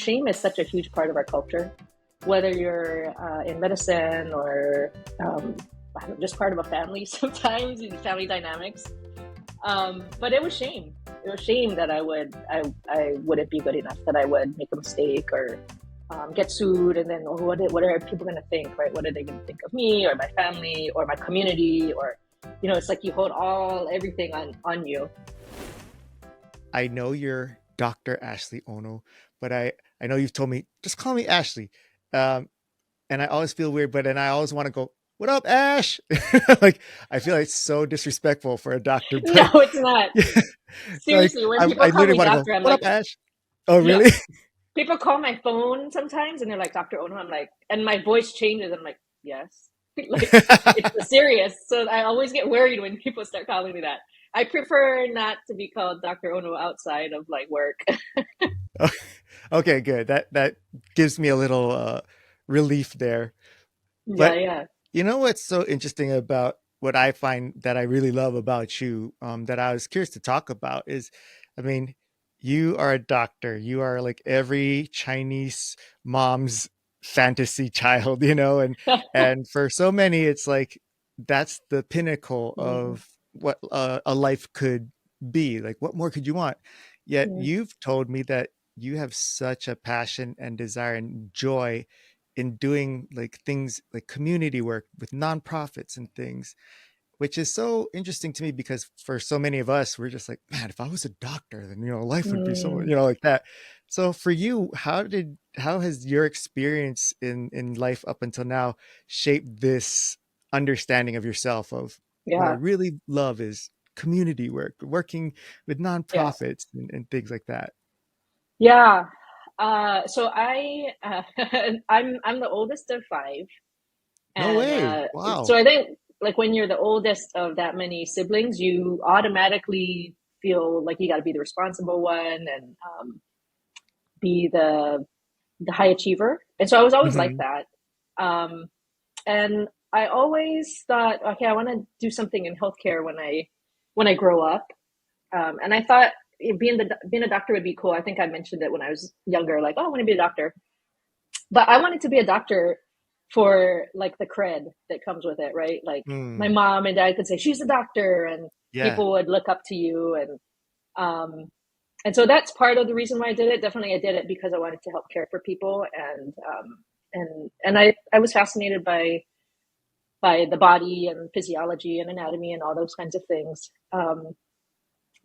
shame is such a huge part of our culture, whether you're in medicine or I don't know, just part of a family sometimes in family dynamics. But it was shame. It was shame that I wouldn't be good enough, that I would make a mistake or get sued, and then what are people going to think, right? What are they going to think of me or my family or my community? Or it's like you hold everything on you. I know you're Dr. Ashley Ono, but I know you've told me just call me Ashley. Um, and I always feel weird, but then I always want to go, "What up, Ash?" Like I feel like it's so disrespectful for a doctor, No, but it's not. yeah, like Seriously, when I people call literally me want to go, doctor, I'm "What up, like, Ash?" Oh, yeah. really? People call my phone sometimes and they're like, Dr. Ono. I'm like, and my voice changes. I'm like, yes. Like, it's serious. So I always get worried when people start calling me that. I prefer not to be called Dr. Ono outside of like work. Okay, good. That gives me a little relief there. Yeah, But yeah. you know what's so interesting about what I find that I really love about you, that I was curious to talk about is, I mean, you are a doctor. You are like every Chinese mom's fantasy child, and for so many, it's like that's the pinnacle Mm, of what a life could be. Like, what more could you want? Yet mm, you've told me that you have such a passion and desire and joy in doing like things like community work with nonprofits and things, which is so interesting to me because for so many of us, we're just like, man, if I was a doctor, then life would be so, mm, like that. So for you, how has your experience in life up until now shaped this understanding of yourself of what I yeah, really love is community work, working with yeah, nonprofits and things like that? yeah. So I'm the oldest of five, No and way. so Wow. I think like when you're the oldest of that many siblings, you automatically feel like you got to be the responsible one and be the high achiever. And so I was always like Hmm. that. Um, and I always thought, okay, I want to do something in healthcare when I grow up. And I thought being a doctor would be cool. I think I mentioned it when I was younger, like, oh, I want to be a doctor. But I wanted to be a doctor for like the cred that comes with it, right? Like my Mm, mom and dad could say she's a doctor, and yeah. people would look up to you, um, and so that's part of the reason why I did it. Definitely, I did it because I wanted to help care for people, and I was fascinated by the body and physiology and anatomy and all those kinds of things.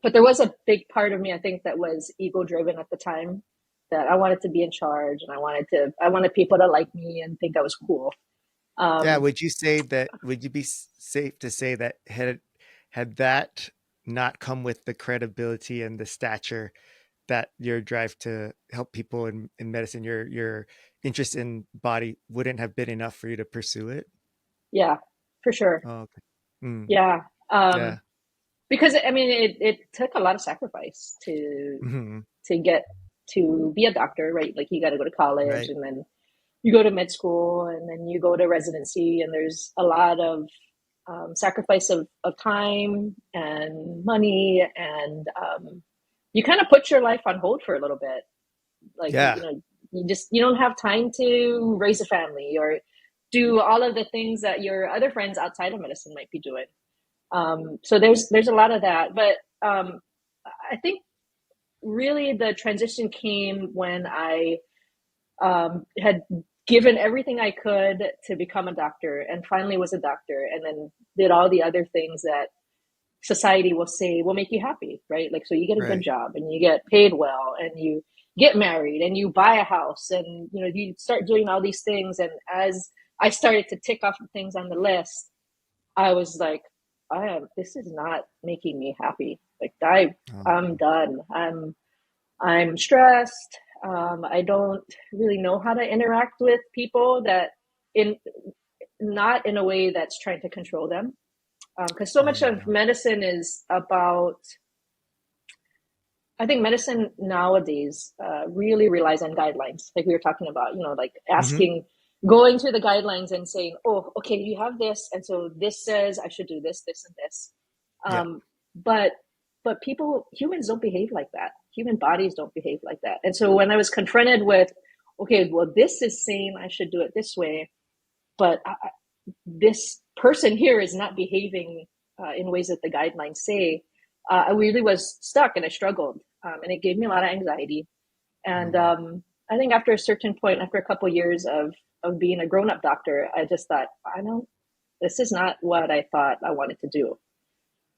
But there was a big part of me, I think, that was ego driven at the time. That I wanted to be in charge, and I wanted people to like me and think I was cool. Yeah, Um, would you be safe to say that had that not come with the credibility and the stature that your drive to help people in medicine, your interest in body wouldn't have been enough for you to pursue it? yeah, for sure. Oh, okay. Mm, Yeah. yeah. Because I mean, it took a lot of sacrifice Hmm. to get to be a doctor, right? Like you got to go to college, Right. and then you go to med school, and then you go to residency, and there's a lot of sacrifice of time and money, and you kind of put your life on hold for a little bit. Like Yeah. you don't have time to raise a family or do all of the things that your other friends outside of medicine might be doing. So there's a lot of that, but I think really the transition came when I had given everything I could to become a doctor, and finally was a doctor, and then did all the other things that society will say will make you happy, right? Like, so you get a good Right. job and you get paid well and you get married and you buy a house, and you start doing all these things. And as I started to tick off the things on the list, I was like, this is not making me happy. Like I'm Oh, done. I'm stressed. I don't really know how to interact with people that in not in a way that's trying to control them. Because so oh much of yeah. medicine is about, I think medicine nowadays really relies on guidelines, like we were talking about, like Hmm. going through the guidelines and saying, oh, okay, you have this. And so this says I should do this, this, and this. Yeah. Um, but, but humans don't behave like that. human bodies don't behave like that. And so when I was confronted with, okay, well, this is saying I should do it this way, but this person here is not behaving in ways that the guidelines say, I really was stuck and I struggled. And it gave me a lot of anxiety. And Mm. I think after a certain point, after a couple of years of being a grown up doctor, I just thought, I know this is not what I thought I wanted to do.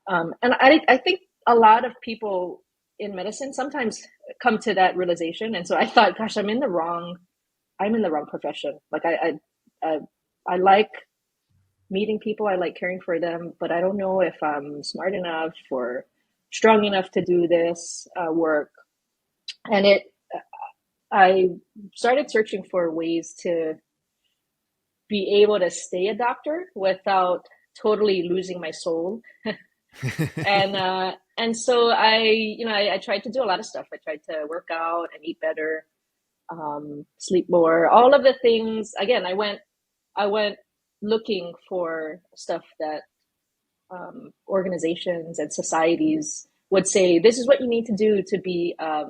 And I think a lot of people in medicine sometimes come to that realization. And so I thought, gosh, I'm in the wrong profession. Like I, I like meeting people. I like caring for them, but I don't know if I'm smart enough or strong enough to do this work. And I started searching for ways to be able to stay a doctor without totally losing my soul. And so I tried to do a lot of stuff. I tried to work out and eat better, sleep more, all of the things. Again, I went looking for stuff that organizations and societies would say, this is what you need to do to be a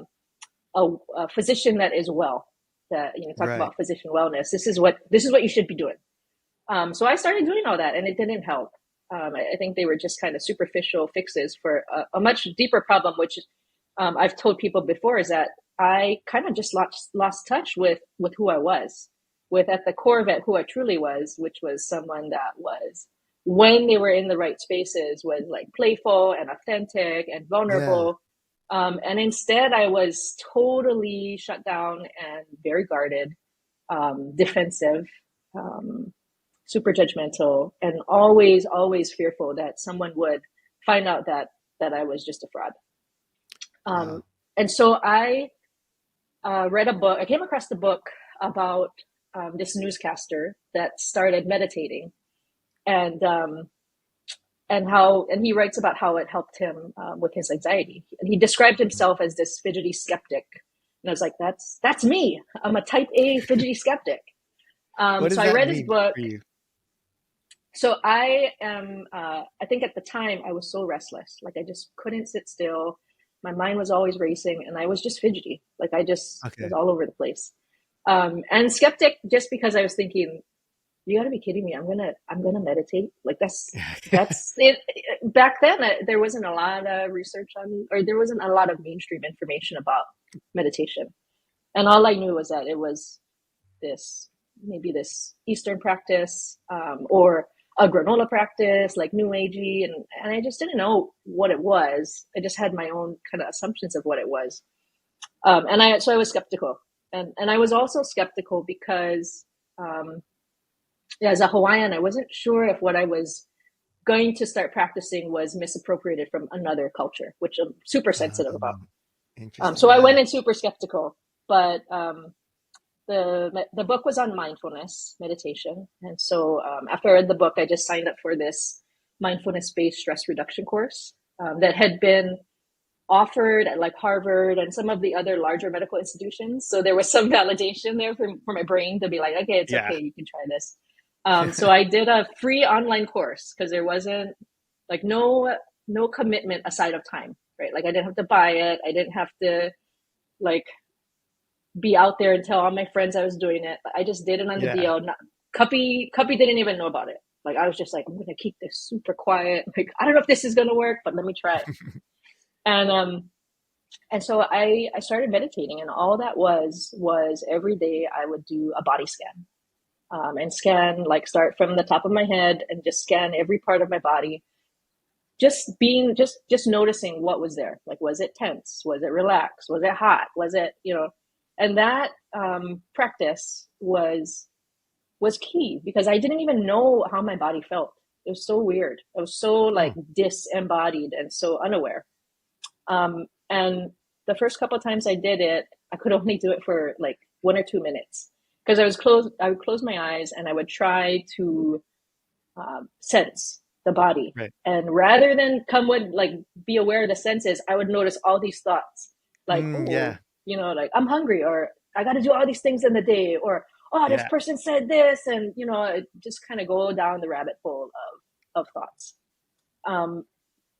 physician that is well. That talk Right. about physician wellness. This is what you should be doing. So I started doing all that, and it didn't help. I think they were just kind of superficial fixes for a much deeper problem, which I've told people before, is that I kind of just lost touch with who I was, with at the core of it who I truly was, which was someone that was, when they were in the right spaces, was like playful and authentic and Yeah. vulnerable. And instead, I was totally shut down and very guarded, defensive, um, super judgmental, and always fearful that someone would find out that I was just a fraud. Um, Wow. and so I read a book. I came across the book about this newscaster that started meditating, and and he writes about how it helped him with his anxiety. And he described himself as this fidgety skeptic. And I was like, that's me. I'm a type A fidgety skeptic. What So does I that read his mean book. for you? So I am, I think at the time I was so restless. Like I just couldn't sit still. My mind was always racing and I was just fidgety. Like I just was Okay. all over the place. And skeptic, just because I was thinking, you gotta be kidding me. I'm gonna meditate. Like that's it. Back then, there wasn't a lot of research on, or there wasn't a lot of mainstream information about meditation. And all I knew was that it was this maybe this Eastern practice, or a granola practice, like New Agey, and I just didn't know what it was. I just had my own kind of assumptions of what it was, and I was skeptical, and I was also skeptical because, yeah, as a Hawaiian, I wasn't sure if what I was going to start practicing was misappropriated from another culture, which I'm super sensitive about. Interesting. So I Yeah. went in super skeptical, but the book was on mindfulness meditation, and so after I read the book, I just signed up for this mindfulness based stress reduction course that had been offered at like Harvard and some of the other larger medical institutions. So there was some validation there for my brain to be like, okay, it's Yeah. okay, you can try this. So I did a free online course because there wasn't like no commitment aside of time, right? Like I didn't have to buy it, I didn't have to like be out there and tell all my friends I was doing it. I just did it on the Yeah. DL. Cuppy didn't even know about it. Like I was just like, I'm gonna keep this super quiet. Like I don't know if this is gonna work, but let me try it. And and so I started meditating, and all that was every day I would do a body scan, and scan, like start from the top of my head and just scan every part of my body, just noticing what was there. Like was it tense, was it relaxed, was it hot, was it, and that practice was key because I didn't even know how my body felt. It was so weird. I was so Hmm. like disembodied and so unaware. And the first couple of times I did it, I could only do it for like 1 or 2 minutes because I would close my eyes and I would try to sense the body. Right. And rather than come with like be aware of the senses, I would notice all these thoughts, like, Yeah. oh, like I'm hungry, or I got to do all these things in the day, or oh, this Yeah. person said this, and it just kind of go down the rabbit hole of thoughts. Um,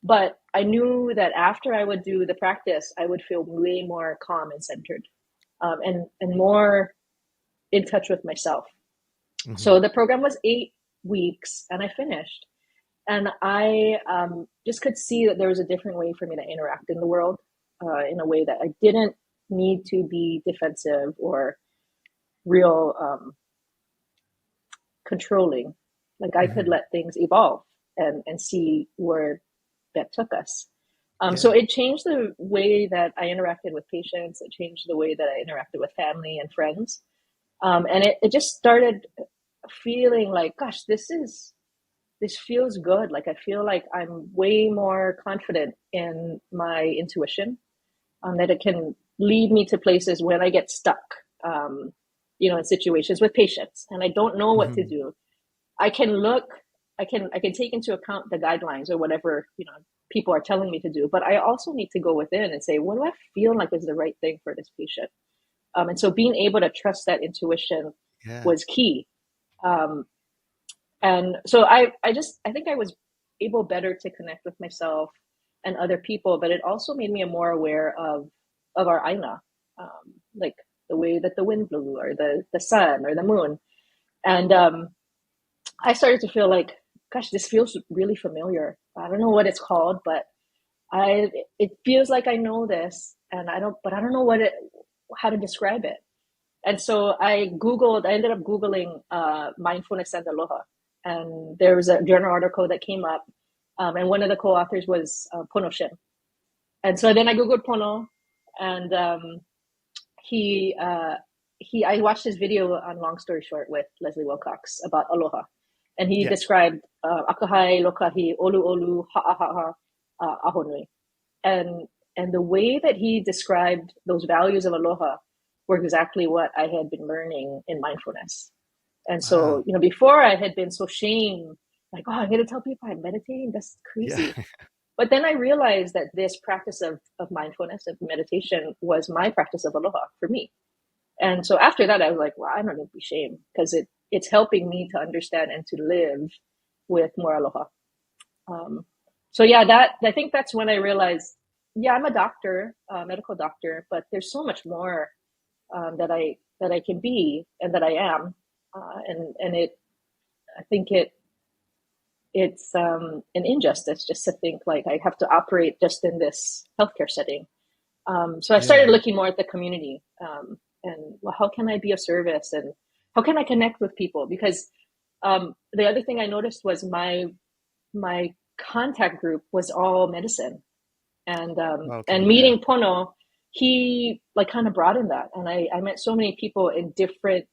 But I knew that after I would do the practice, I would feel way more calm and centered, and more in touch with myself. Hmm. So the program was 8 weeks, and I finished. And I just could see that there was a different way for me to interact in the world, in a way that I didn't need to be defensive or real controlling. Like I could Hmm. let things evolve and see where that took us. So Yeah. it changed the way that I interacted with patients. It changed the way that I interacted with family and friends. And it just started feeling like, gosh, this feels good. Like I feel like I'm way more confident in my intuition, that it can lead me to places when I get stuck, um, in situations with patients and I don't know what to Hmm. do. I can look, I can take into account the guidelines or whatever, people are telling me to do, but I also need to go within and say, what do I feel like is the right thing for this patient? And so being able to trust that intuition Yeah. was key. Um, and so I think I was able better to connect with myself and other people, but it also made me more aware of our aina, like the way that the wind blew or the sun or the moon. And I started to feel like, gosh, this feels really familiar. I don't know what it's called, but I it feels like I know this, and I don't know how to describe it. And so I ended up Googling mindfulness and aloha. And there was a journal article that came up, and one of the co-authors was Pono Shim. And so then I Googled Pono, and I watched his video on Long Story Short with Leslie Wilcox about aloha. And he Yeah. described akahai, lokahi, olu olu, ha'aha'a, ahonui. And and the way that he described those values of aloha were exactly what I had been learning in mindfulness. And so, Wow. before I had been so shamed, like, oh, I'm going to tell people I'm meditating. That's Yeah. crazy. But then I realized that this practice of mindfulness, of meditation, was my practice of aloha for me. And so after that, I was like, well, I don't need to be shamed because it's helping me to understand and to live with more aloha. Um, so yeah, that I think that's when I realized, yeah, I'm a doctor, medical doctor, but there's so much more that I can be and that I am, and I think it's an injustice just to think like I have to operate just in this healthcare setting. So I started Yeah. looking more at the community, and well, how can I be of service and how can I connect with people? Because the other thing I noticed was my contact group was all medicine, and Okay. Yeah. meeting Pono, he like kind of broadened that, and I met so many people in different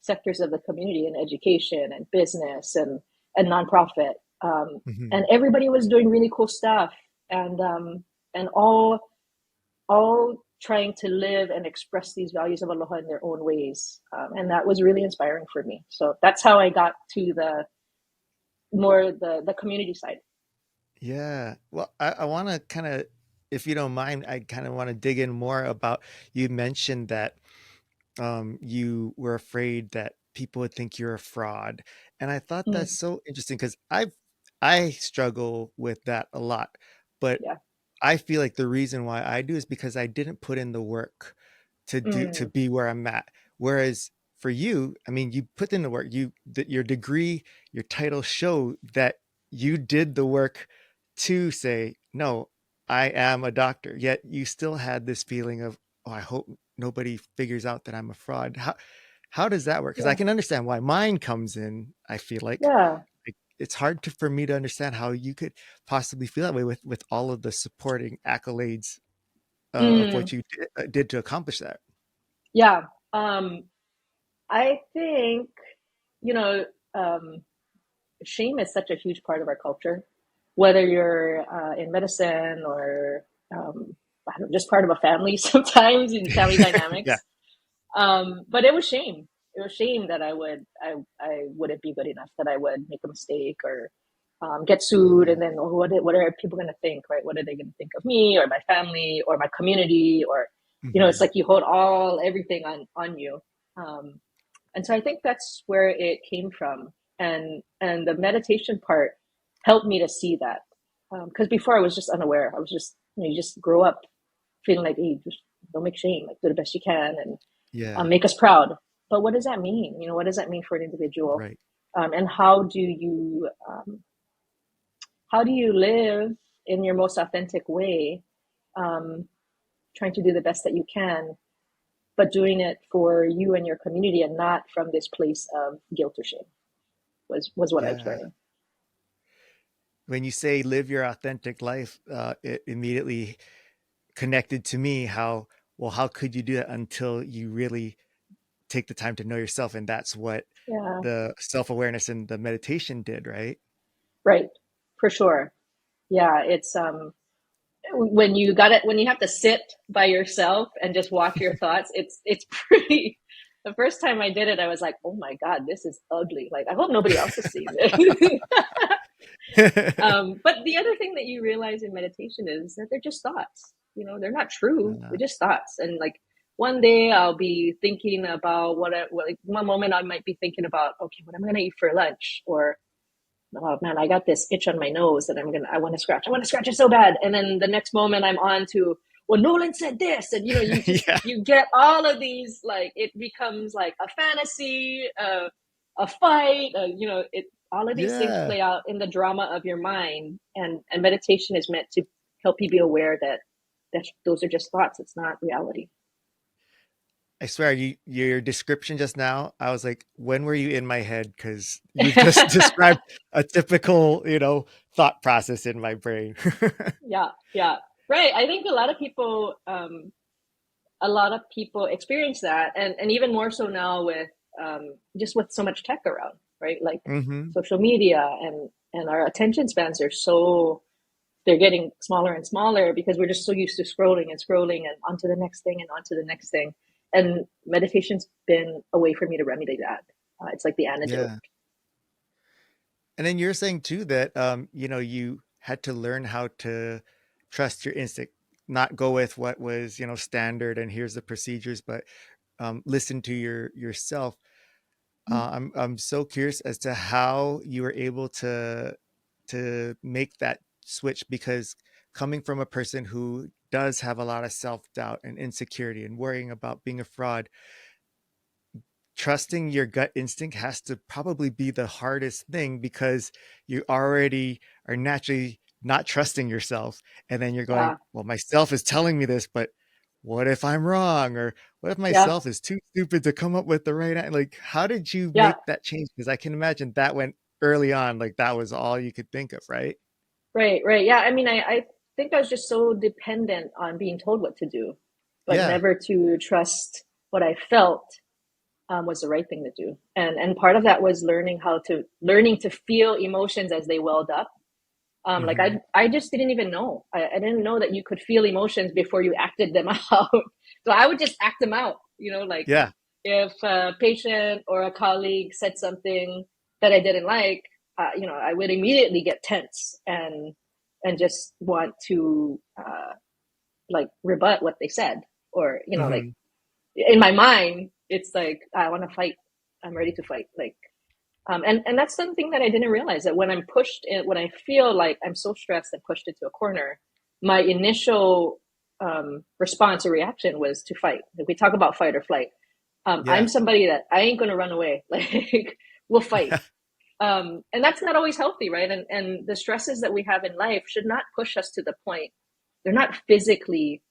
sectors of the community, in education and business and nonprofit, Hmm. and everybody was doing really cool stuff, and all trying to live and express these values of aloha in their own ways, and that was really inspiring for me. So that's how I got to the community side. Yeah. Well, I want to kind of, if you don't mind, I kind of want to dig in more about, you mentioned that you were afraid that people would think you're a fraud. And I thought that's Mm, so interesting because I struggle with that a lot. But yeah. I feel like the reason why I do is because I didn't put in the work to Mm, be where I'm at. Whereas for you, I mean, you put in the work. Your degree, your title show that you did the work to say, no, I am a doctor. Yet you still had this feeling of, oh, I hope nobody figures out that I'm a fraud. How does that work? Because I yeah. can understand why mine comes in. I feel Yeah. like it's hard for me to understand how you could possibly feel that way with all of the supporting accolades of Mm, what you did to accomplish that. yeah. Um, I think, you know, um, shame is such a huge part of our culture, whether you're in medicine or I don't know, just part of a family sometimes in family Yeah. dynamics. But it was shame. It was shame that I wouldn't be good enough, that I would make a mistake or get sued, and then oh, what are people going to think, right? What are they going to think of me or my family or my community? Or it's Hmm. like you hold everything on you. Um, and so I think that's where it came from, and the meditation part helped me to see that. Because before I was just unaware. I was just, you just grow up feeling like, hey, just don't make shame, like do the best you can, and Yeah. make us proud. But what does that mean? What does that mean for an individual? Right. And how do you live in your most authentic way, um, trying to do the best that you can, but doing it for you and your community, and not from this place of guilt or shame, was what I was Yeah. learning. When you say live your authentic life, it immediately connected to me how, well, how could you do that until you really take the time to know yourself? And that's what Yeah, the self-awareness and the meditation did, right? right, for sure. Yeah, it's when you have to sit by yourself and just watch your thoughts, it's pretty. The first time I did it, I was like, oh my god, this is ugly. Like, I hope nobody else is seeing this. But the other thing that you realize in meditation is that they're just thoughts. They're not true. Uh, They're just thoughts. And like one day I'll be thinking about like one moment I might be thinking about, okay, what am I going to eat for lunch? Or, oh man, I got this itch on my nose that I want to scratch. I want to scratch it so bad. And then the next moment I'm on to, well, Nolan said this. And, yeah. you get all of these, like, it becomes like a fantasy, a fight, all of these things Yeah. play out in the drama of your mind. And meditation is meant to help you be aware that those are just thoughts. It's not reality. I swear, your description just now, I was like, when were you in my head? Because you've just described a typical, thought process in my brain. Yeah. Yeah. Right. I think a lot of people experience that, and even more so now with just with so much tech around, right? Like Hmm. social media, and our attention spans are they're getting smaller and smaller because we're just so used to scrolling and scrolling and onto the next thing and onto the next thing. And meditation's been a way for me to remedy that. It's like the antidote. Yeah. And then you're saying too that, you had to learn how to trust your instinct, not go with what was, standard and here's the procedures, but listen to yourself. I'm so curious as to how you were able to make that switch, because coming from a person who does have a lot of self-doubt and insecurity and worrying about being a fraud, trusting your gut instinct has to probably be the hardest thing, because you already are naturally not trusting yourself. And then you're going, Yeah, well, myself is telling me this, but what if I'm wrong? Or what if yeah, myself is too stupid to come up with the right answer? Like, how did you yeah. make that change? Because I can imagine that went early on, like that was all you could think of, right? Right, right. Yeah, I mean, I think I was just so dependent on being told what to do, but Yeah. never to trust what I felt was the right thing to do. And part of that was learning to feel emotions as they welled up. Like Hmm. I just didn't even know. I didn't know that you could feel emotions before you acted them out. So I would just act them out. Like Yeah. if a patient or a colleague said something that I didn't like, I would immediately get tense and just want to like rebut what they said, or like Hmm. in my mind, it's like I want to fight. I'm ready to fight. Like, and that's something that I didn't realize, that when I feel like I'm so stressed and pushed into a corner, my initial response or reaction was to fight. If we talk about fight or flight, I'm Yeah. somebody that I ain't gonna run away. Like, we'll fight. And that's not always healthy, right? And the stresses that we have in life should not push us to the point. They're not physically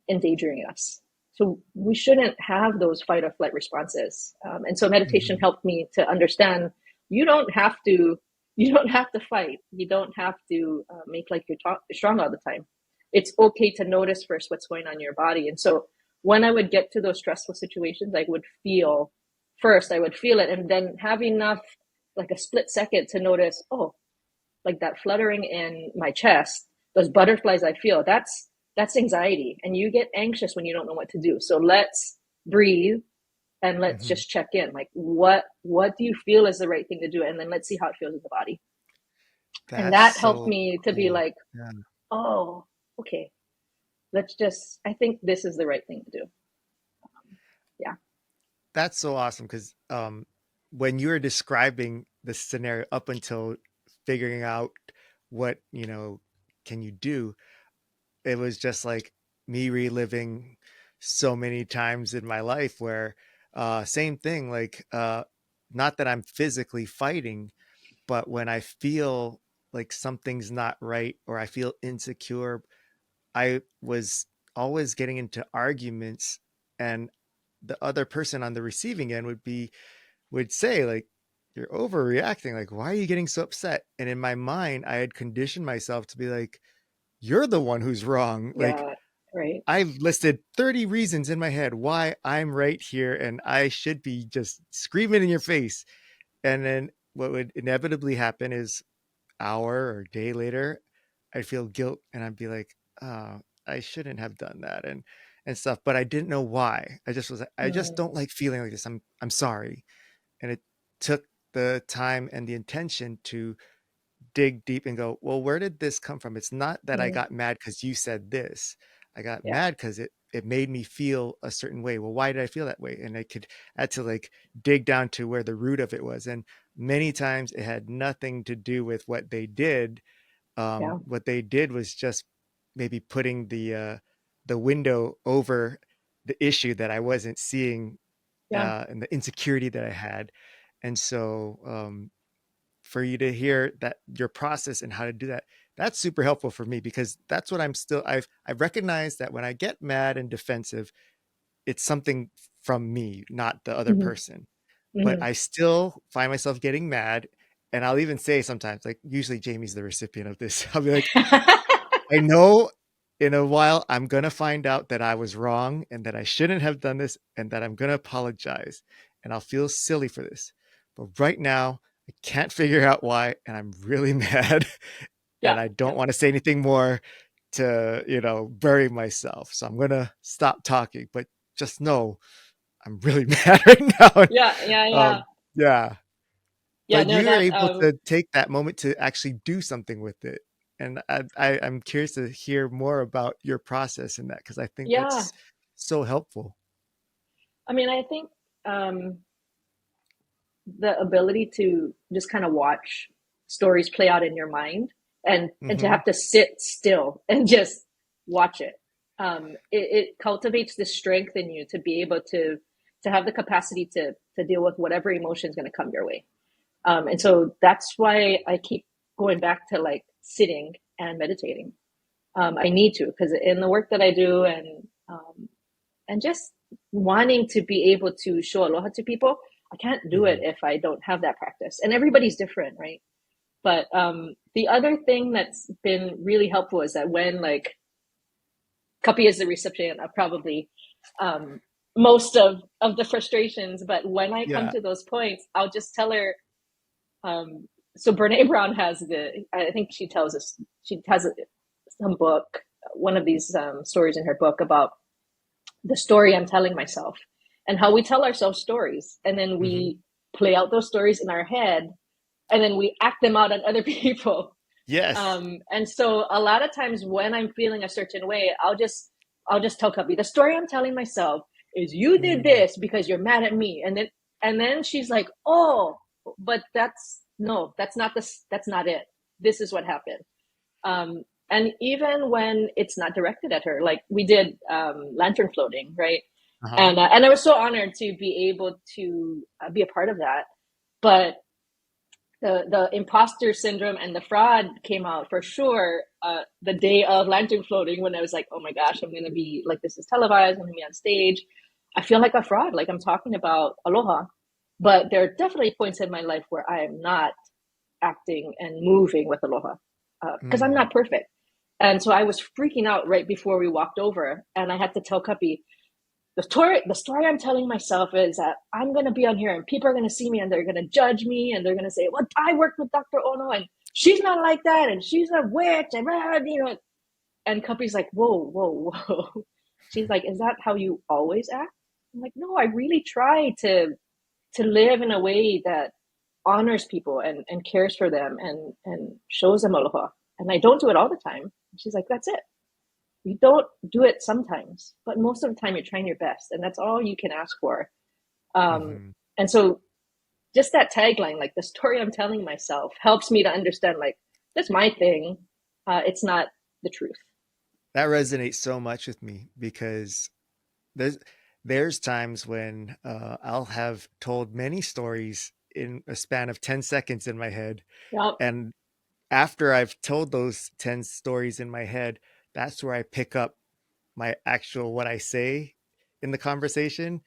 endangering us. So we shouldn't have those fight or flight responses. And so meditation Hmm. helped me to understand you don't have to you don't have to fight. You don't have to make like strong all the time. It's okay to notice first what's going on in your body. And so when I would get to those stressful situations, I would feel it, and then have enough, like a split second, to notice, oh, like that fluttering in my chest, those butterflies I feel, that's anxiety. And you get anxious when you don't know what to do. So let's breathe and let's Hmm. just check in. Like, what do you feel is the right thing to do? And then let's see how it feels in the body. And That's that helped so me to be cool. like, Yeah. oh, okay, I think this is the right thing to do. Yeah. That's so awesome, because when you were describing the scenario up until figuring out what, can you do? It was just like me reliving so many times in my life where same thing, like not that I'm physically fighting, but when I feel like something's not right or I feel insecure, I was always getting into arguments, and the other person on the receiving end would say like, you're overreacting, like why are you getting so upset? And in my mind I had conditioned myself to be like, you're the one who's wrong. Like Yeah, right. I listed 30 reasons in my head why I'm right here and I should be just screaming in your face. And then what would inevitably happen is hour or day later, I'd feel guilt and I'd be like, oh, I shouldn't have done that and stuff. But I didn't know why. I just Mm, don't like feeling like this. I'm sorry. And it took the time and the intention to dig deep and go, well, where did this come from? It's not that I mm, got mad because you said this. I got yeah, mad because it made me feel a certain way. Well, why did I feel that way? And I had to like dig down to where the root of it was. And many times it had nothing to do with what they did. yeah, What they did was just maybe putting the window over the issue that I wasn't seeing, yeah. and the insecurity that I had. And so for you to hear that your process and how to do that, that's super helpful for me, because that's what I've recognized that when I get mad and defensive, it's something from me, not the other Hmm. person. But Hmm. I still find myself getting mad, and I'll even say sometimes, like usually Jamie's the recipient of this. I'll be like, I know in a while I'm going to find out that I was wrong and that I shouldn't have done this and that I'm going to apologize and I'll feel silly for this. But right now, I can't figure out why, and I'm really mad, Yeah, and I yeah, don't want to say anything more to, bury myself. So I'm going to stop talking, but just know I'm really mad right now. yeah, yeah, yeah. Yeah. Yeah, But no, you're that able to take that moment to actually do something with it. And I'm curious to hear more about your process in that, because I think yeah. that's so helpful. I mean, I think um the ability to just kind of watch stories play out in your mind, and to Hmm. have to sit still and just watch it. It cultivates the strength in you to be able to have the capacity to deal with whatever emotion is going to come your way. And so that's why I keep going back to like sitting and meditating. I need to, because in the work that I do, and just wanting to be able to show aloha to people, I can't do it Hmm. if I don't have that practice. And everybody's different, right? But the other thing that's been really helpful is that when like Cuppy is the recipient of probably um, most of the frustrations, but when I come Yeah. to those points, I'll just tell her. So Brene Brown has I think she tells us, she has some book, one of these stories in her book about the story I'm telling myself, and how we tell ourselves stories, and then Hmm. we play out those stories in our head, and then we act them out on other people. Yes. And so a lot of times when I'm feeling a certain way, I'll just tell Cubby, the story I'm telling myself is you did Mm. this because you're mad at me, and then she's like, oh, but that's no, that's not it. This is what happened. And even when it's not directed at her, like we did lantern floating, right? Uh-huh. And I was so honored to be able to be a part of that. But the imposter syndrome and the fraud came out for sure the day of lantern floating, when I was like, oh my gosh, I'm gonna be like, this is televised, I'm gonna be on stage. I feel like a fraud, like I'm talking about aloha. But there are definitely points in my life where I am not acting and moving with aloha, because I'm Mm. not perfect. And so I was freaking out right before we walked over, and I had to tell Cuppy, the story I'm telling myself is that I'm going to be on here and people are going to see me and they're going to judge me and they're going to say, well, I worked with Dr. Ono and she's not like that and she's a witch and. And Cuppy's like, whoa, whoa, whoa. She's like, is that how you always act? I'm like, no, I really try to live in a way that honors people and cares for them and shows them aloha. And I don't do it all the time. She's like, that's it. You don't do it sometimes, but most of the time you're trying your best, and that's all you can ask for. Um, Hmm. and so, just that tagline, like the story I'm telling myself, helps me to understand, like, That's my thing. It's not the truth. That resonates so much with me because there's there's times when I'll have told many stories in a span of 10 seconds in my head, Yep. and after I've told those 10 stories in my head, that's where I pick up my actual what I say in the conversation.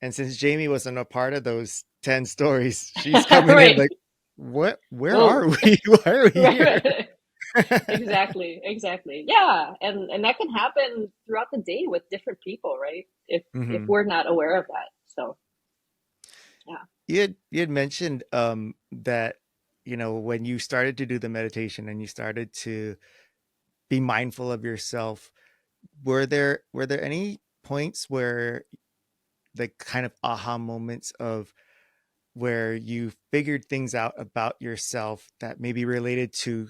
And since Jamie wasn't a part of those 10 stories, she's coming in Right. like, what, where are Whoa. we? Why are we Right, here? right. Exactly, exactly. Yeah, and that can happen throughout the day with different people, right? If Hmm. we're not aware of that. So, yeah. You had mentioned that, when you started to do the meditation and you started to be mindful of yourself, were there any points where, the kind of aha moments of where you figured things out about yourself that maybe related to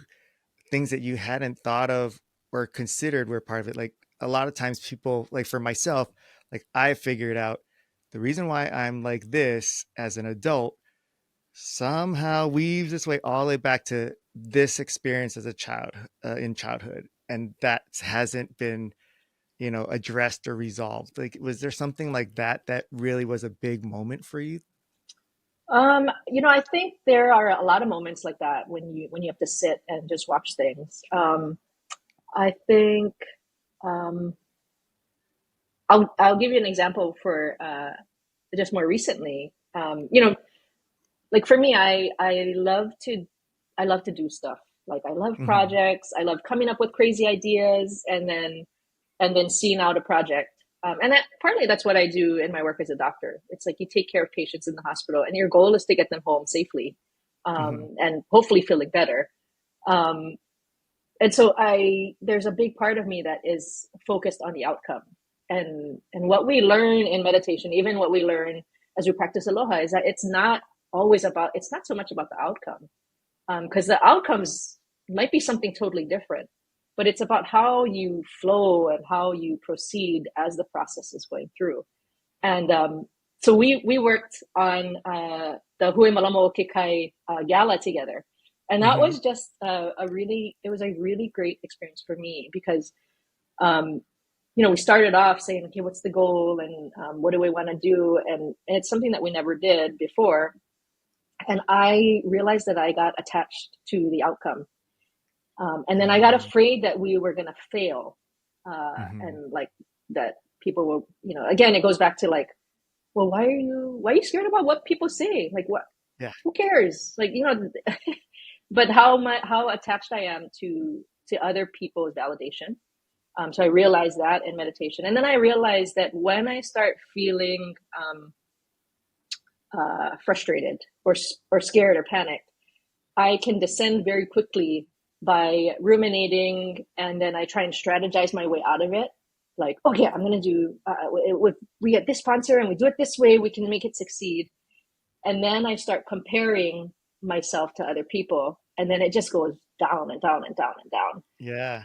things that you hadn't thought of or considered were part of it? Like, a lot of times people, like for myself, like I figured out the reason why I'm like this as an adult somehow weaves its way all the way back to this experience as a child, in childhood, and that hasn't been, addressed or resolved. Like, was there something like that that really was a big moment for you? I think there are a lot of moments like that when you have to sit and just watch things. I think um, I'll give you an example for just more recently. Like for me, I love to do stuff. Like I love Hmm. projects. I love coming up with crazy ideas and then seeing out a project. And that partly that's what I do in my work as a doctor. It's like you take care of patients in the hospital, and your goal is to get them home safely, Hmm. and hopefully feeling better. Um, and so there's a big part of me that is focused on the outcome, and what we learn in meditation, even what we learn as we practice aloha, is that it's not so much about the outcome, because the outcomes might be something totally different, but it's about how you flow and how you proceed as the process is going through. And so we worked on the Hui Malamo Kekai gala together, and that Hmm. was just it was a really great experience for me because um, we started off saying, okay, what's the goal, and what do we want to do, and it's something that we never did before, and I realized that I got attached to the outcome. And then I got afraid that we were going to fail. Hmm. And like that people will, again, it goes back to like, well, why are you scared about what people say? Like, what, Yeah. who cares? Like, but how attached I am to other people's validation. So I realized that in meditation. And then I realized that when I start feeling frustrated or scared or panicked, I can descend very quickly by ruminating, and then I try and strategize my way out of it. Like, okay, I'm gonna do. If we get this sponsor and we do it this way, we can make it succeed. And then I start comparing myself to other people, and then it just goes down and down and down and down. Yeah.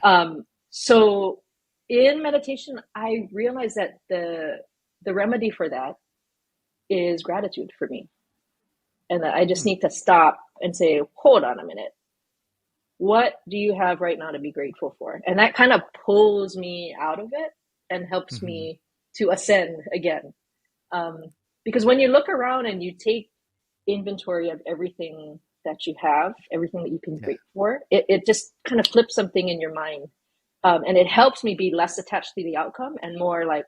So in meditation, I realize that the remedy for that is gratitude for me, and that I just Hmm. need to stop and say, hold on a minute, what do you have right now to be grateful for? And that kind of pulls me out of it and helps Hmm. me to ascend again. Um, because when you look around and you take inventory of everything that you have, everything that you can be Yeah. grateful for, it just kind of flips something in your mind. And it helps me be less attached to the outcome and more like,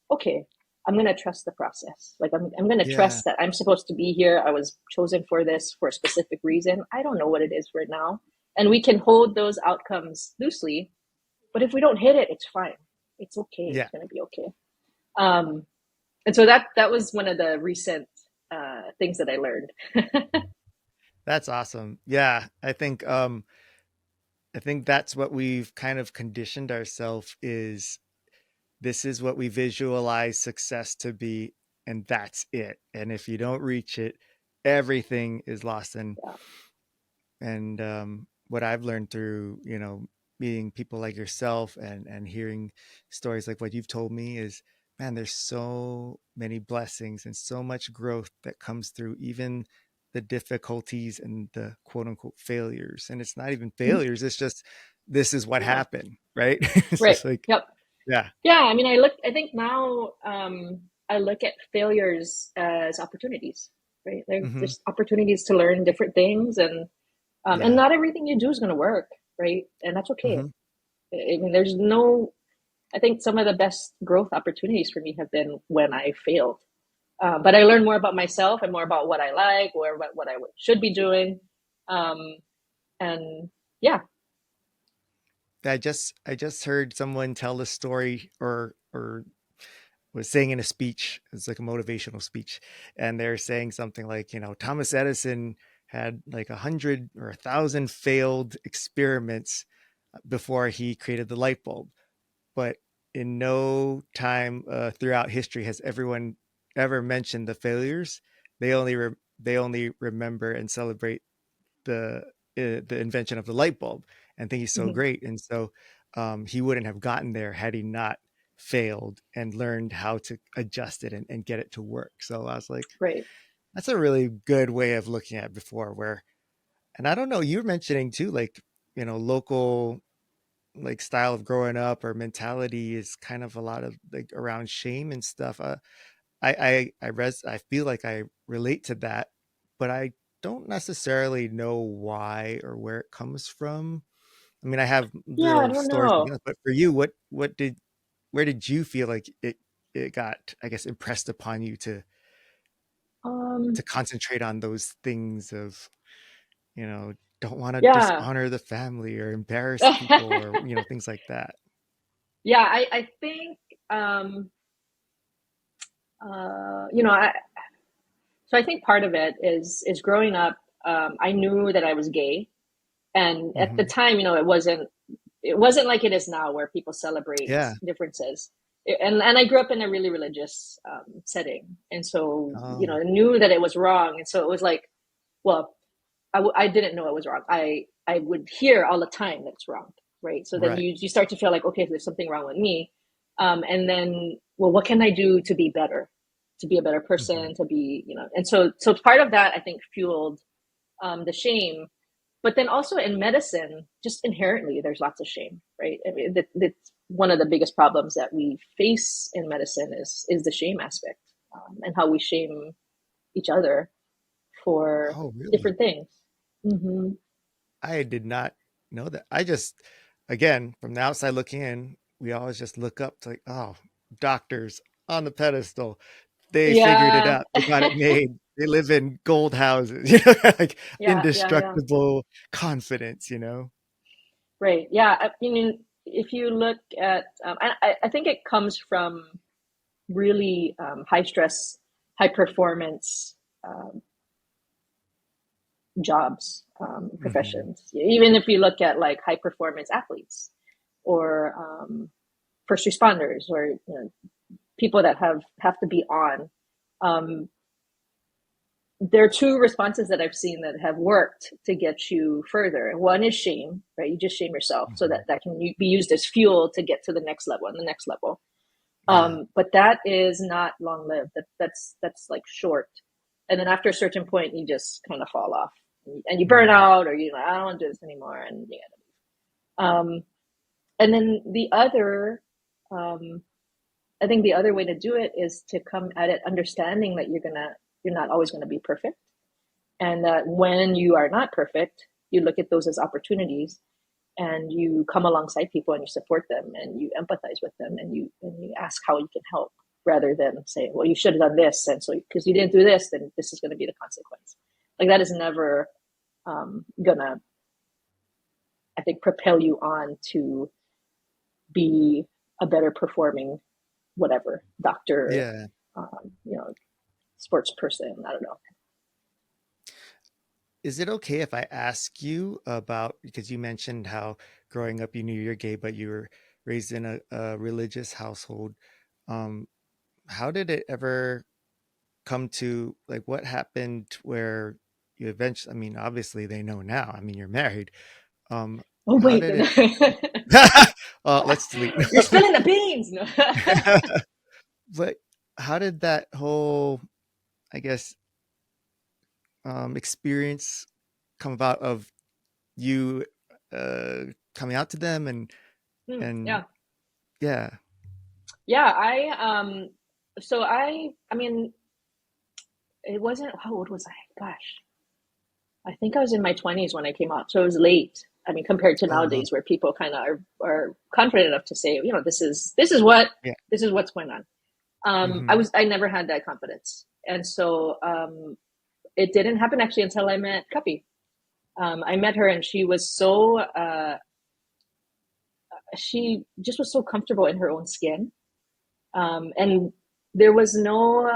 okay, I'm going to trust the process. Like, I'm going to Yeah. trust that I'm supposed to be here. I was chosen for this for a specific reason. I don't know what it is right now. And we can hold those outcomes loosely. But if we don't hit it, it's fine. It's okay. Yeah. It's going to be okay. Um, and so that was one of the recent things that I learned. That's awesome. Yeah. I think that's what we've kind of conditioned ourselves is this is what we visualize success to be, and that's it. And if you don't reach it, everything is lost. And Yeah. what I've learned through, meeting people like yourself and hearing stories like what you've told me is, man, there's so many blessings and so much growth that comes through even the difficulties and the quote unquote failures. And it's not even Mhm. failures, it's just this is what Yeah. happened, right? It's Right. just like, Yep. yeah. Yeah. I mean, I think now, I look at failures as opportunities, right? Hmm. There's opportunities to learn different things, and Yeah. not everything you do is going to work, right? And that's okay. Hmm. I mean, there's no, I think some of the best growth opportunities for me have been when I failed. But I learned more about myself and more about what I like or what I should be doing. Um, and yeah. I just heard someone tell the story, or was saying in a speech, it's like a motivational speech, and they're saying something like, Thomas Edison had like 100 or 1,000 failed experiments before he created the light bulb. But in no time throughout history has everyone ever mentioned the failures. They only remember and celebrate the invention of the light bulb and think he's so Mhm. great. And so he wouldn't have gotten there had he not failed and learned how to adjust it and get it to work. So I was like, Right. that's a really good way of looking at it before where, and I don't know, you were mentioning too, like, local like style of growing up or mentality is kind of a lot of like around shame and stuff. I feel like I relate to that, but I don't necessarily know why or where it comes from. I mean, I have Yeah, I little don't stories, know. but for you, where did you feel like it got, I guess, impressed upon you to Um, concentrate on those things of, don't want to yeah. dishonor the family or embarrass people or, things like that. Yeah, I think, you know, so I think part of it is growing up. I knew that I was gay, and at the Hmm. time, it wasn't like it is now where people celebrate Yeah. differences. And I grew up in a really religious setting, and so Oh, I knew that it was wrong, and so it was like, well, I didn't know it was wrong. I would hear all the time that it's wrong, right? So then right. you start to feel like, okay, there's something wrong with me, and then, well, what can I do to be better, to be a better Hmm. person, to be, and so part of that I think fueled the shame, but then also in medicine, just inherently, there's lots of shame, right? I mean, that's one of the biggest problems that we face in medicine is the shame aspect, and how we shame each other for Oh, really? different things. Hmm. I did not know that. I just, again, from the outside looking in, we always just look up to like, oh, doctors on the pedestal. They figured it Yeah. out. They got it made. They live in gold houses, like Yeah, yeah, yeah. indestructible confidence. Right. Yeah. I mean, if you look at, I think it comes from really high stress, high performance um, jobs, Hmm. professions. Even if you look at like high performance athletes or first responders, or people that have to be on. Um, there are two responses that I've seen that have worked to get you further. One is shame, right? You just shame yourself so that Hmm. that can be used as fuel to get to the next level and the next level. Yeah. But that is not long lived. That's like short, and then after a certain point, you just kind of fall off, and you burn Mm. out, or I don't want to do this anymore, and and then the other, um, I think the other way to do it is to come at it understanding that you're not always gonna be perfect, and that when you are not perfect, you look at those as opportunities, and you come alongside people and you support them and you empathize with them, and you ask how you can help, rather than say, well, you should have done this, and so because you didn't do this, then this is going to be the consequence. Like that is never gonna, I think, propel you on to be a better performing whatever doctor, Yeah. um, you know sports person, I don't know. Is it okay if I ask you about, because you mentioned how growing up you knew you're gay, but you were raised in a religious household. Um, how did it ever come to, like, what happened where you eventually, I mean, obviously they know now. I mean, you're married. Oh How wait. did it let's delete. You're spilling the beans. No. But how did that whole, I guess, experience come about of you uh, coming out to them and Yeah. yeah. Yeah, I mean, it wasn't, how old was I? Gosh, I think I was in my 20s when I came out. So it was late. I mean, compared to Oh wow. nowadays where people kind of are confident enough to say, you know, Yeah. this is what's going on. Hmm. I never had that confidence. And so, it didn't happen actually until I met Cuppy. I met her and she just was so comfortable in her own skin. And there was no,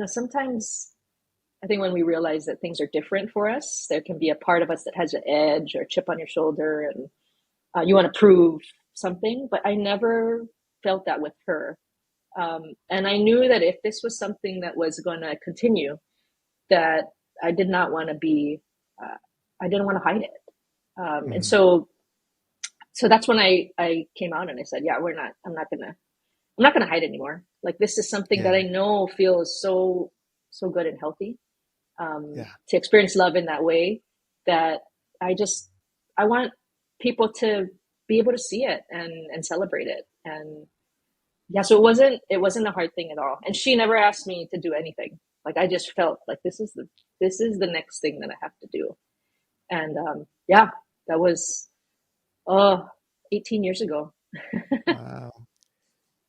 sometimes I think when we realize that things are different for us, there can be a part of us that has an edge or a chip on your shoulder, and you want to prove something. But I never felt that with her. And I knew that if this was something that was going to continue, that I did not want to be, uh, I didn't want to hide it. And Hmm. so that's when I came out and I said, yeah, I'm not gonna hide anymore. Like this is something that Yeah. I know feels so good and healthy. Yeah. To experience love in that way, that I just I want people to be able to see it and celebrate it. And yeah, so it wasn't a hard thing at all. And she never asked me to do anything. Like I just felt like this is the next thing that I have to do. And yeah, that was oh 18 years ago. Wow.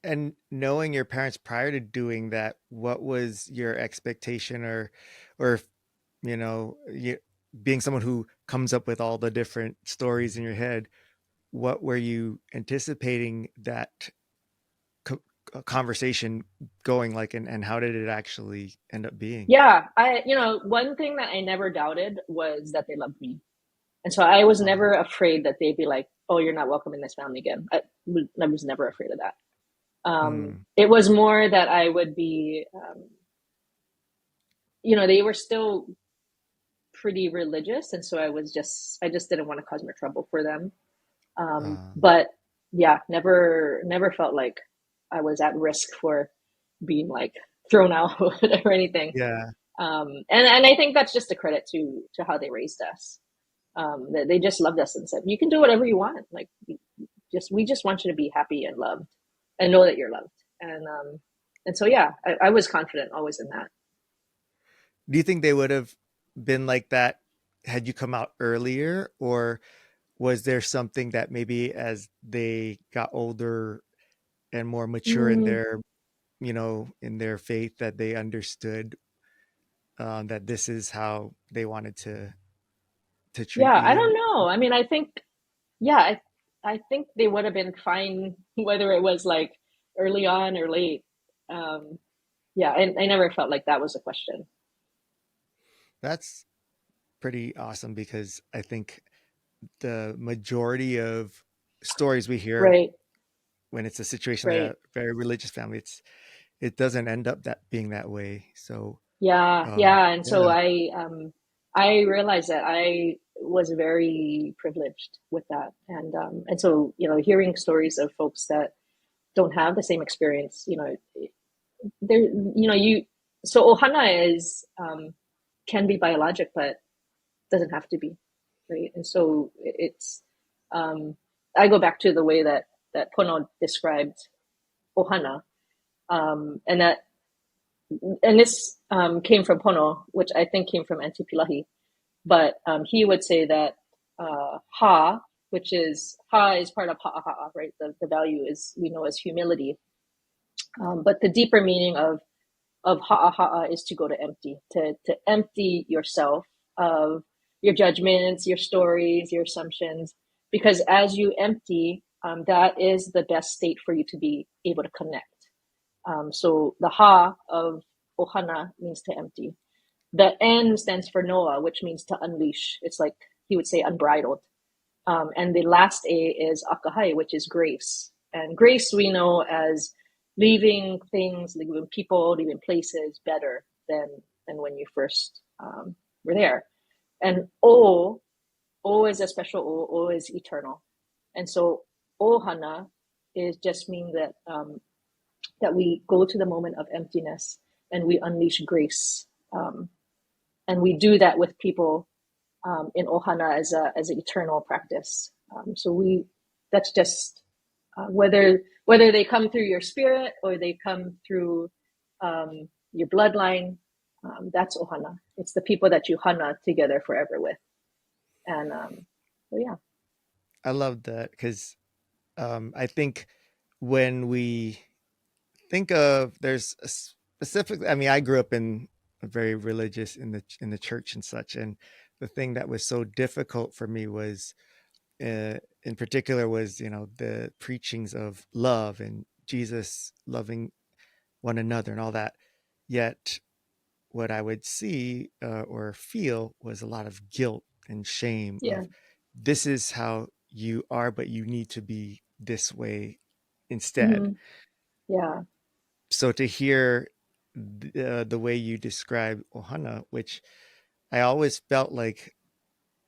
And knowing your parents prior to doing that, what was your expectation or you, being someone who comes up with all the different stories in your head, what were you anticipating that co- conversation going like, and how did it actually end up being? Yeah, one thing that I never doubted was that they loved me. And so I was Uh, never afraid that they'd be like, "Oh, you're not welcome in this family again." I was never afraid of that. mm, It was more that I would be, they were still pretty religious, and so I just didn't want to cause more trouble for them. uh, But yeah, never felt like I was at risk for being like thrown out or anything. yeah, And I think that's just a credit to how they raised us. They just loved us and said, "You can do whatever you want. Like, just we just want you to be happy and loved, and know that you're loved." And so yeah, I was confident always in that. do you think they would have been like that had you come out earlier, or was there something that maybe as they got older and more mature in Mm, their in their faith that they understood that this is how they wanted to treat yeah, I you? don't know. I mean, I think yeah, I think they would have been fine whether it was like early on or late. Um, yeah, I never felt like that was a question. That's pretty awesome because I think the majority of stories we hear Right, when it's a situation like right. a very religious family, it doesn't end up that being that way. So, Yeah, yeah. And so yeah. I realized that I was very privileged with that. And so, hearing stories of folks that don't have the same experience, there, you, so Ohana is, can be biologic, but doesn't have to be, right? And so um, I go back to the way that Pono described Ohana, and this came from Pono, which I think came from Antipilahi. But he would say that ha is part of ha'aha'a, right? The value is we know as humility, but the deeper meaning of ha'aha'a is to go to empty, to empty yourself of your judgments, your stories, your assumptions, because as you empty, that is the best state for you to be able to connect. So the ha of ohana means to empty. The N stands for Noah, which means to unleash. It's like he would say unbridled. And the last A is Akahai, which is grace. And grace we know as leaving things, leaving people, leaving places better than when you first were there. And O is a special O is eternal. And so Ohana is just mean that we go to the moment of emptiness and we unleash grace. and we do that with people in ohana as an eternal practice. So we that's just whether they come through your spirit or they come through your bloodline. That's ohana. It's the people that you hana together forever with, and so yeah, I love that because I think when we think of there's a specific. I mean, I grew up in a very religious in the church and such, and the thing that was so difficult for me was, in particular, was the preachings of love and Jesus loving one another and all that. Yet, what I would see or feel was a lot of guilt and shame yeah, of this is how you are, but you need to be this way instead. mm-hmm. Yeah, So to hear the way you describe ohana, which I always felt like,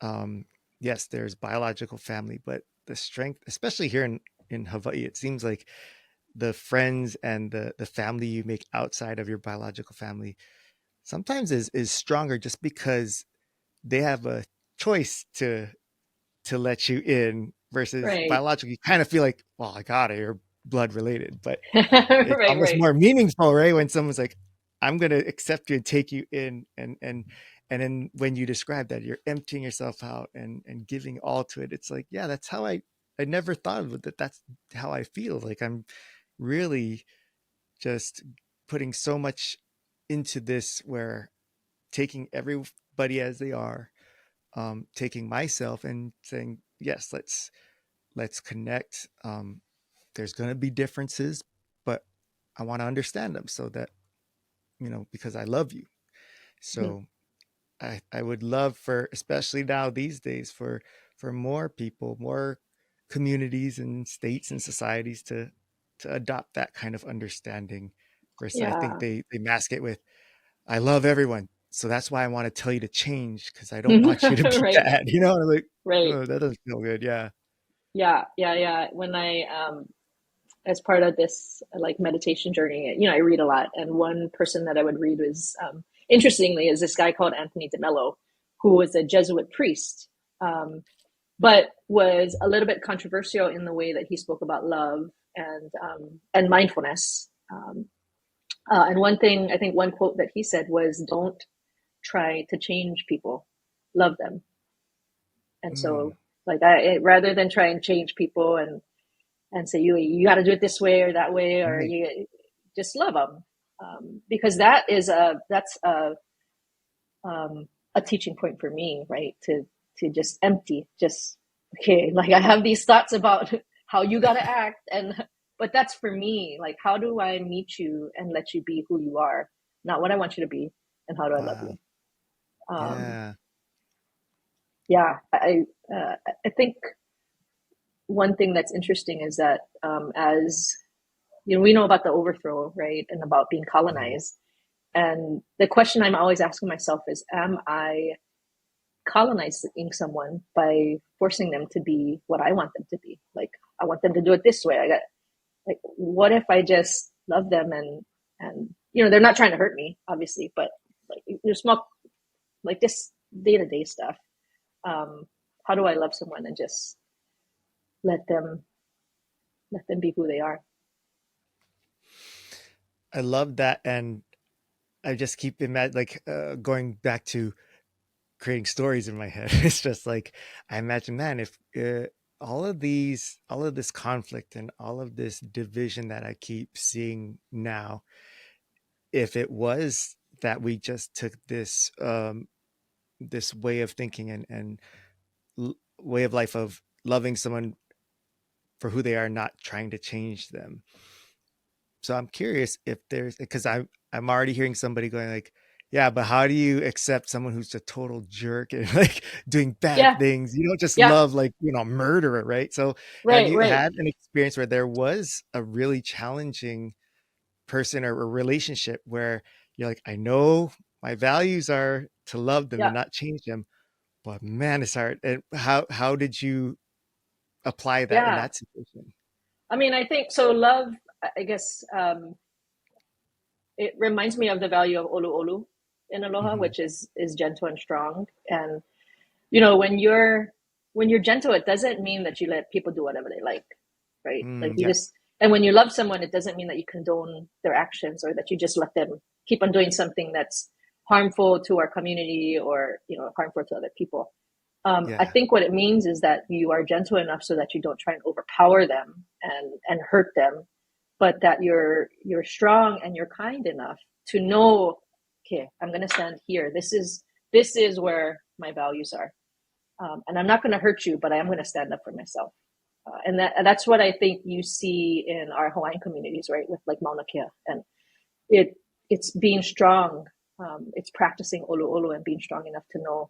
um, yes, there's biological family, but the strength, especially here in Hawaii, it seems like the friends and the family you make outside of your biological family sometimes is stronger just because they have a choice to let you in versus right, biological. You kind of feel like, well, I got it, you're blood related, but it's right, almost right. more meaningful, right? When someone's like, I'm gonna accept you and take you in, and then when you describe that, you're emptying yourself out and giving all to it. It's like, yeah, that's how I never thought of it. That's how I feel. Like I'm really just putting so much into this, where taking everybody as they are, taking myself and saying, yes, let's connect. There's going to be differences, but I want to understand them so that, because I love you. Mhm. So I would love for, especially now these days, for more people, more communities and states and societies to adopt that kind of understanding, versus I think Yeah. they mask it with, I love everyone, so that's why I want to tell you to change, because I don't want you to be Right, bad. Like, right. oh, that doesn't feel good. Yeah. Yeah, yeah, yeah. When I as part of this like meditation journey, I read a lot, and one person that I would read was interestingly is this guy called Anthony DeMello, who was a Jesuit priest, um, but was a little bit controversial in the way that he spoke about love and mindfulness. And one thing, I think one quote that he said was, "Don't try to change people, love them." And Mm, so, like, rather than try and change people and say you got to do it this way or that way, or right. you just love them, because that's a teaching point for me, right? To just empty, just okay, like I have these thoughts about how you got to act, and but that's for me. Like, how do I meet you and let you be who you are, not what I want you to be, and how do I love Wow. you? Um, Yeah. yeah, I think one thing that's interesting is that as we know about the overthrow, right, and about being Mm, colonized. And the question I'm always asking myself is, am I colonizing someone by forcing them to be what I want them to be? Like, I want them to do it this way. I got like, what if I just love them and they're not trying to hurt me, obviously, but like there's small, like this day to day stuff. Um, how do I love someone and just let them let them be who they are? I love that, and I just keep like going back to creating stories in my head. It's just like I imagine, man, if all of this conflict and all of this division that I keep seeing now, if it was that we just took this way of thinking and way of life of loving someone for who they are, not trying to change them. So I'm curious if there's, because I'm already hearing somebody going like, yeah, but how do you accept someone who's a total jerk and like doing bad Yeah, things? You don't just yeah, love like, murderer, right? So have right, you right. had an experience where there was a really challenging person or a relationship where you're like, I know my values are to love them Yeah, and not change them, but man, it's hard. And how did you apply that in yeah. that situation? I mean, I think so. Love, I guess, it reminds me of the value of olu olu. in Aloha, Hmm. which is gentle and strong. And you know, when you're gentle, it doesn't mean that you let people do whatever they like, right? Like Mm, you yeah, just, and when you love someone, it doesn't mean that you condone their actions or that you just let them keep on doing something that's harmful to our community or, you know, harmful to other people. I yeah, think what it means is that you are gentle enough so that you don't try and overpower them and hurt them, but that you're strong and you're kind enough to know, okay, I'm going to stand here. This is where my values are, and I'm not going to hurt you, but I am going to stand up for myself. And that's what I think you see in our Hawaiian communities, right? With like Mauna Kea, and it's being strong. It's practicing olu olu and being strong enough to know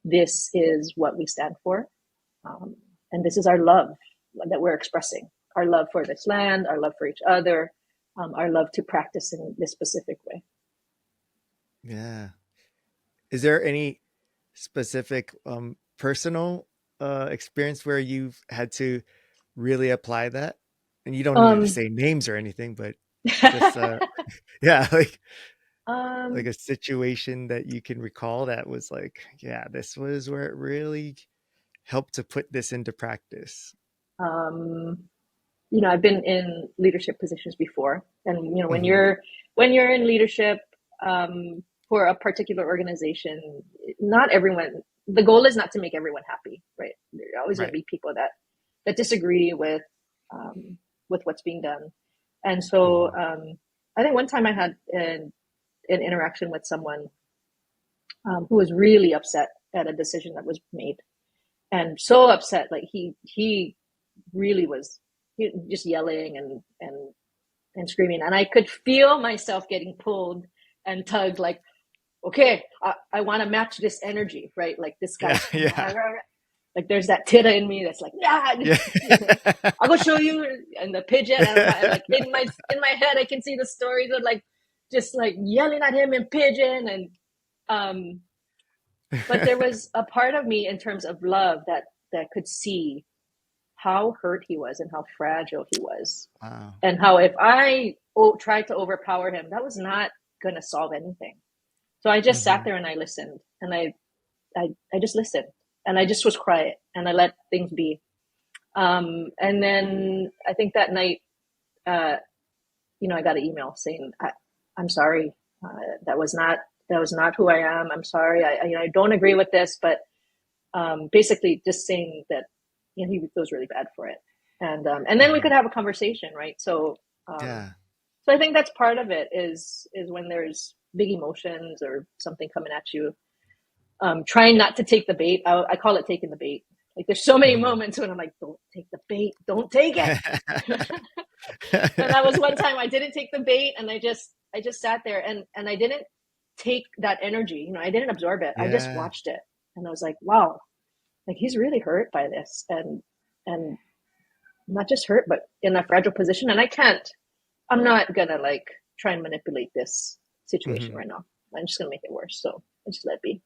this is what we stand for, um, and this is our love that we're expressing. Our love for this land, our love for each other, our love to practice in this specific way. yeah. Is there any specific personal experience where you've had to really apply that? And you don't need to Um, say names or anything, but just yeah, like um, a situation that you can recall that was like, yeah, this was where it really helped to put this into practice. um, I've been in leadership positions before, and when Hmm. you're in leadership, for a particular organization, not everyone. The goal is not to make everyone happy, right? There are always going to Right. be people that disagree um, with what's being done, and so Hmm. I think one time I had an interaction with someone who was really upset at a decision that was made, and so upset, like he really was just yelling and screaming, and I could feel myself getting pulled and tugged, like, okay, I want to match this energy, right? Like this Yeah. guy's Yeah. like there's that tita in me that's like, yeah, Yeah. I'll go show you. And the pigeon, and like in my head I can see the stories of like just like yelling at him in pigeon, and um but there was a part of me in terms of love that could see how hurt he was and how fragile he was, Wow. and how if I tried to overpower him, that was not going to solve anything. So I just sat Hmm. there and I listened, and I just listened, and I just was quiet and I let things be. And then I think that night, uh, I got an email saying, I'm sorry. That was not who I am. I'm sorry. I don't agree with this, but basically just saying that he feels really bad for it, and then we Hmm. could have a conversation, right? Um, Yeah. so I think that's part of it is when there's big emotions or something coming at you, trying not to take the bait. I call it taking the bait. Like there's so many Hmm. moments when I'm like, don't take the bait, don't take it. And that was one time I didn't take the bait, and I just sat there, and I didn't take that energy. I didn't absorb it. I just Yeah. watched it, and I was like, wow, like he's really hurt by this, and not just hurt, but in a fragile position. And I'm not gonna like try and manipulate this situation Hmm. right now. I'm just gonna make it worse. So I just let it be.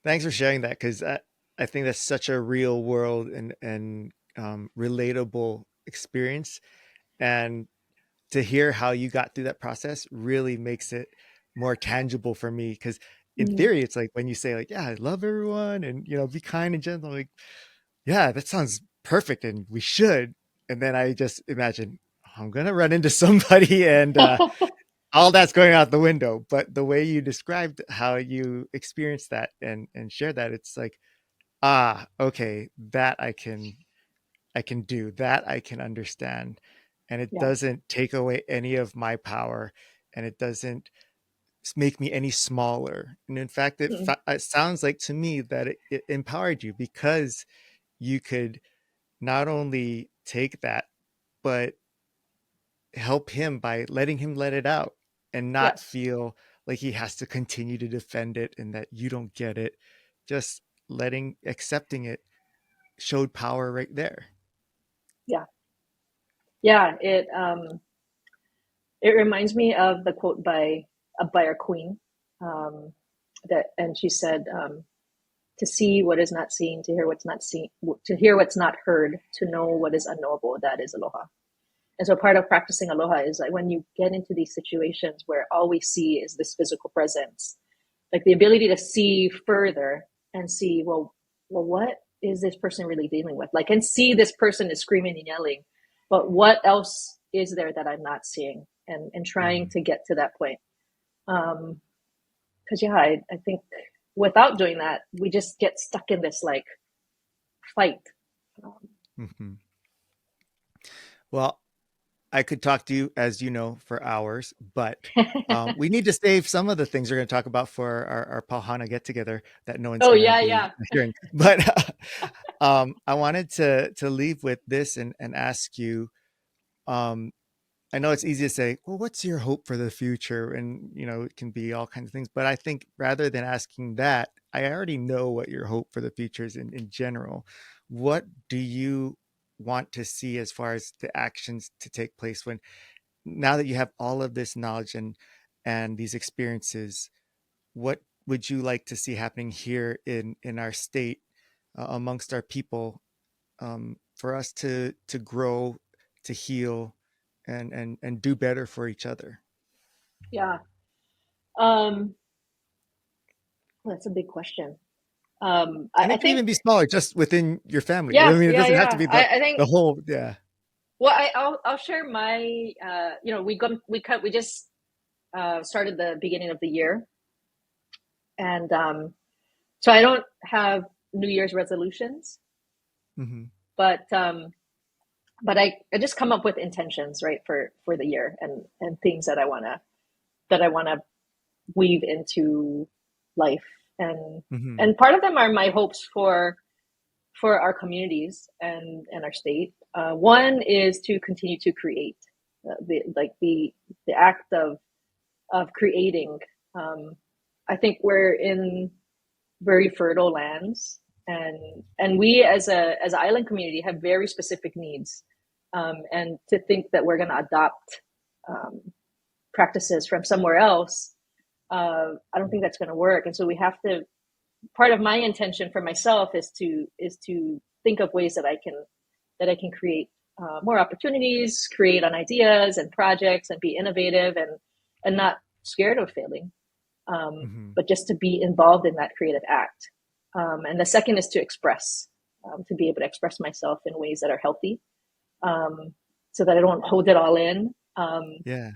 Thanks for sharing that because I think that's such a real world and relatable experience. And to hear how you got through that process really makes it more tangible for me. Because in Mm. theory, it's like when you say like, "Yeah, I love everyone," and be kind and gentle. Like, yeah, that sounds perfect, and we should. And then I just imagine I'm gonna run into somebody and all that's going out the window. But the way you described how you experienced that and share that, it's like, ah, okay, that I can do, that I can understand. And it Yeah. doesn't take away any of my power, and it doesn't make me any smaller. And in fact, Mm. it sounds like to me that it empowered you because you could not only take that, but help him by letting him let it out and not Yes. feel like he has to continue to defend it and that you don't get it. Just accepting it showed power right there. Yeah. Yeah. It reminds me of the quote by our queen, um, and she said, "To see what is not seen, to hear what's not seen, to hear what's not heard, to know what is unknowable. That is aloha." And so part of practicing aloha is like when you get into these situations where all we see is this physical presence, like the ability to see further and see, well, what is this person really dealing with? Like, and see this person is screaming and yelling, but what else is there that I'm not seeing? And trying Mhm. to get to that point. Because yeah, I think without doing that, we just get stuck in this like fight. Um, Mhm. Well, I could talk to you, as you know, for hours, but we need to save some of the things we're going to talk about for our Pauhana get together that no one's oh going to yeah, be yeah, hearing. But I wanted to leave with this and ask you. Um, I know it's easy to say, well, what's your hope for the future? And, it can be all kinds of things. But I think rather than asking that, I already know what your hope for the future is in general. What do you want to see as far as the actions to take place when now that you have all of this knowledge and these experiences, what would you like to see happening here in our state amongst our people for us to grow, to heal, and do better for each other? yeah. Um, well, that's a big question. And I it can think even be smaller, just within your family. I yeah, mean, it yeah, doesn't have to yeah. be I the think whole. Yeah. well, I'll share my we just started the beginning of the year, and so I don't have New Year's resolutions, Hmm. but I just come up with intentions right for the year and things that I wanna weave into life Hmm. and part of them are my hopes for our communities and our state. One is to continue to create the act of creating. Um, I think we're in very fertile lands, and we as an island community have very specific needs. And to think that we're going to adopt um, practices from somewhere else, I don't think that's going to work. And so we have to. Part of my intention for myself is to think of ways that I can create more opportunities, create on ideas and projects, and be innovative and not scared of failing, Hmm. but just to be involved in that creative act. And the second is to express, to be able to express myself in ways that are healthy, um, so that I don't hold it all in, Yeah.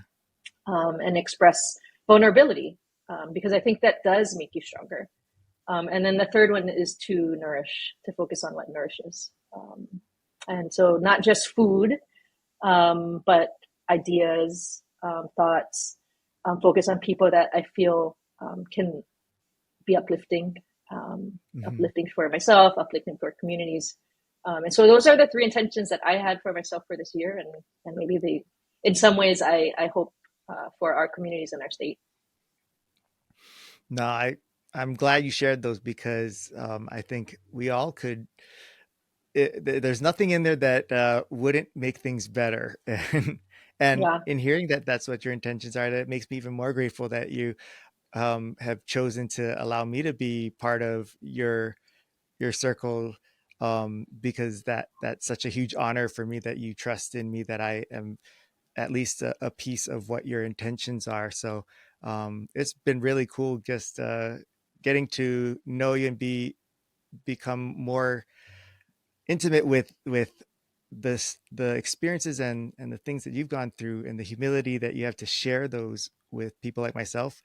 and express vulnerability, because I think that does make you stronger. And then the third one is to nourish, to focus on what nourishes. And so not just food, but ideas, thoughts, focus on people that I feel can be uplifting, Hmm. uplifting for myself, uplifting for communities. And so those are the three intentions that I had for myself for this year. And maybe in some ways, I hope for our communities and our state. No, I'm glad you shared those because I think we all could. There's nothing in there that wouldn't make things better, and Yeah. in hearing that that's what your intentions are, that makes me even more grateful that you have chosen to allow me to be part of your circle, because that's such a huge honor for me that you trust in me that I am at least a piece of what your intentions are. So it's been really cool just getting to know you and become more intimate with the experiences and the things that you've gone through and the humility that you have to share those with people like myself,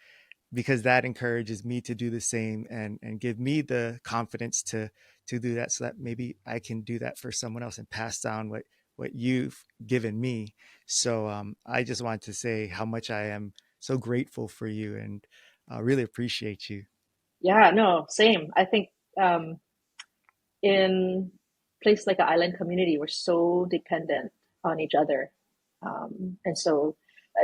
because that encourages me to do the same and give me the confidence to do that, so that maybe I can do that for someone else and pass down what you've given me. So I just want to say how much I am so grateful for you and really appreciate you. Yeah, no, same. I think um, in a place like an island community, we're so dependent on each other. And so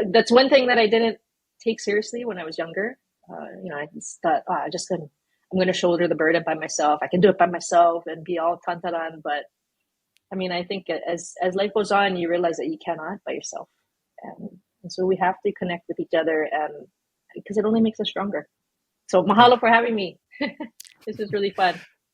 that's one thing that I didn't take seriously when I was younger. I just thought, I'm going to shoulder the burden by myself. I can do it by myself and be all tantaran. But I mean, I think as life goes on, you realize that you cannot by yourself. And so we have to connect with each other, and because it only makes us stronger. So Yeah. mahalo for having me. This is really fun.